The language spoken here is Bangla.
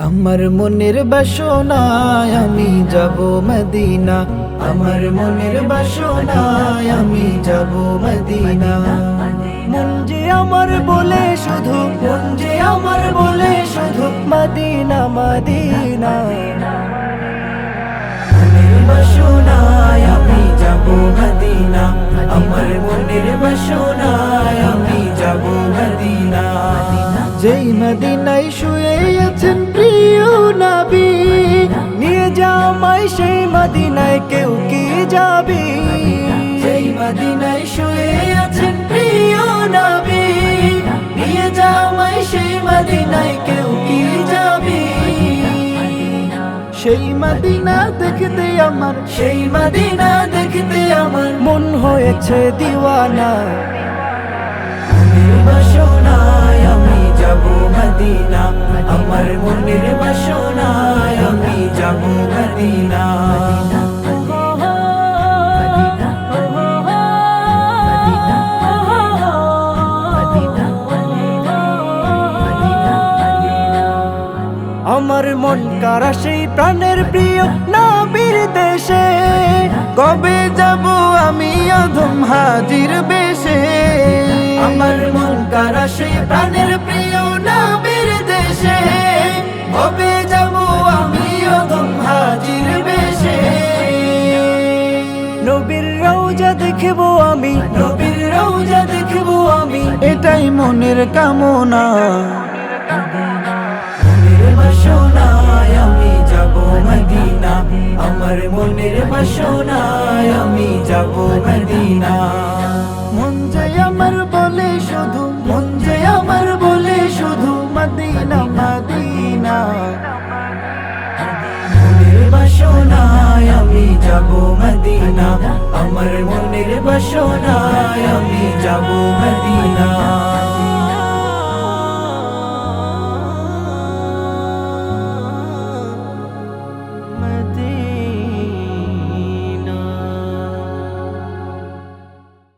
আমার মনের বাসনায় আমি যাব মদিনা, আমার মনের বাসনায় আমি যাব মদিনা। মন যে আমার বলে শুধু, মন যে আমার বলে শুধু মদিনা মদিনা। মনের বাসনায় আমি যাব মদিনা, আমার মনের বাসনায় আমি যাব মদিনা। যেই মদিনায় শুয়ে আছেন প্রিয় নবী, নিয়ে যাও আমায় সেই মদিনায়, কেউ কি যাবে? যেই মদিনায় শুয়ে আছেন প্রিয় নবী, নিয়ে যাও আমায় সেই মদিনায়, কেউ কি যাবে? সেই মদিনা দেখতে আমার, সেই মদিনা দেখতে আমার মন হয়েছে দিওয়ানা। মনের বাসনায় আমি যাব মদিনা, আমার মনের বাসনায় আমি যাব মদিনা। আমার মন কারা সেই প্রাণের প্রিয় নবীর দেশে, কবে যাব আমি অধম হাজির বেশে? আমার মন কারা সেই প্রাণের প্রিয় নবীর দেশে, কবে যাব আমি অধম হাজির বেশে? নবীর রওজা দেখব আমি, নবীর রওজা দেখব আমি, এটাই মনের কামনা। মনের বাসনায় আমি যাব মদিনা, আমার মনের বাসনায় আমি যাব মদিনা। মন যে আমার বলে শুধু, মন যে আমার বলে শুধু মদিনা মদিনা। মনের বাসনায় আমি যাব মদিনা, আমার মনের বাসনায় আমি যাব মদিনা।